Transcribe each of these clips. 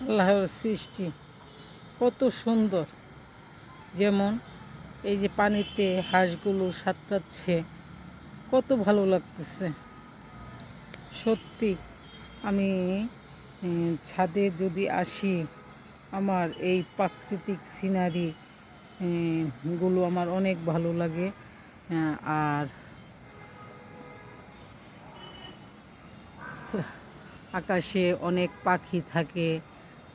আল্লাহর সৃষ্টি কত সুন্দর। যেমন এই যে পানিতে হাঁসগুলো সাঁতরাচ্ছে, কত ভালো লাগতেছে। সত্যি আমি ছাদে যদি আসি, আমার এই প্রাকৃতিক সিনারি গুলো আমার অনেক ভালো লাগে। আর আকাশে অনেক পাখি থাকে,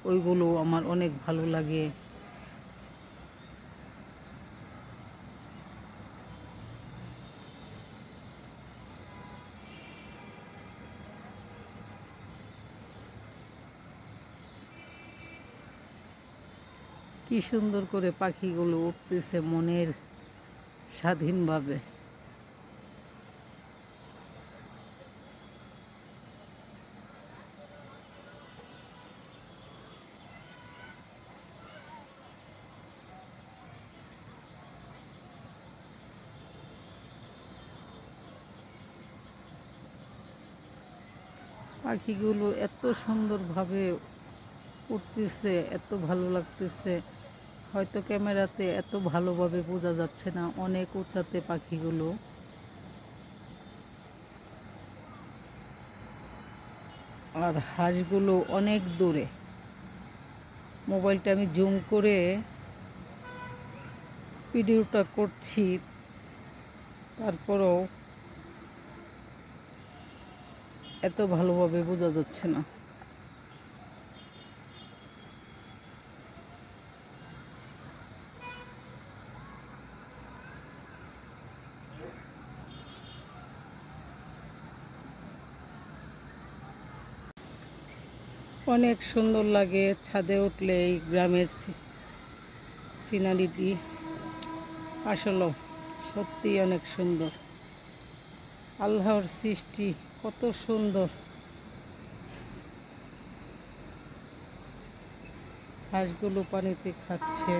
ওইগুলো আমার অনেক ভালো লাগে। কি সুন্দর করে পাখিগুলো উঠতেছে মনের স্বাধীনভাবে। পাখিগুলো এত সুন্দরভাবে উঠতেছে, এত ভালো লাগতেছে। হয়তো ক্যামেরাতে এত ভালোভাবে বোঝা যাচ্ছে না, অনেক উঁচাতে পাখিগুলো। আর হাঁসগুলো অনেক দূরে। মোবাইলটা আমি জুম করে ভিডিওটা করছি, তারপরেও এত ভালোভাবে বোঝা যাচ্ছে না। অনেক সুন্দর লাগে ছাদে উঠলে এই গ্রামের সিনারিটি। আসলে সত্যিই অনেক সুন্দর। আল্লাহর সৃষ্টি কত সুন্দর। হাঁসগুলো পানিতে খাচ্ছে।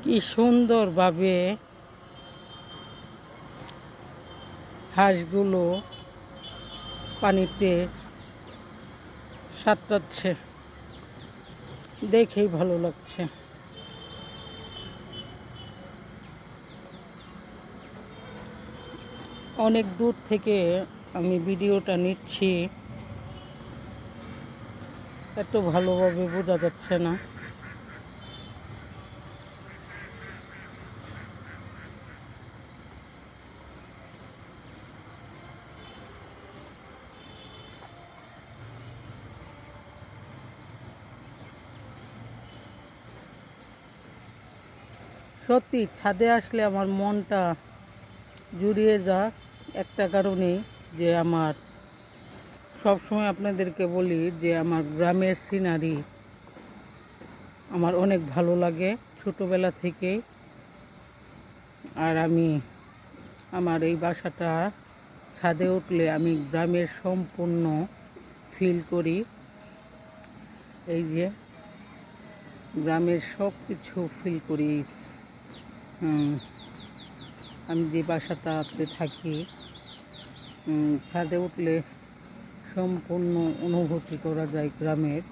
কি সুন্দরভাবে হাঁসগুলো পানিতে সাঁতরাচ্ছে, দেখেই ভালো লাগছে। অনেক দূর থেকে আমি ভিডিওটা নিচ্ছি, এত ভালোভাবে বোঝা যাচ্ছে না। সত্যি ছাদে আসলে আমার মনটা জুড়িয়ে যায় একটা কারণেই, যে আমার সবসময় আপনাদেরকে বলি যে আমার গ্রামের সিনারি আমার অনেক ভালো লাগে ছোটোবেলা থেকেই। আর আমি আমার এই বাসাটা ছাদে উঠলে আমি গ্রামের সম্পূর্ণ ফিল করি। এই যে গ্রামের সব কিছু ফিল করি। আমি যে বাসাটাতে থাকি, ছাদে উঠলে সম্পূর্ণ অনুভূতি করা যায় গ্রামের।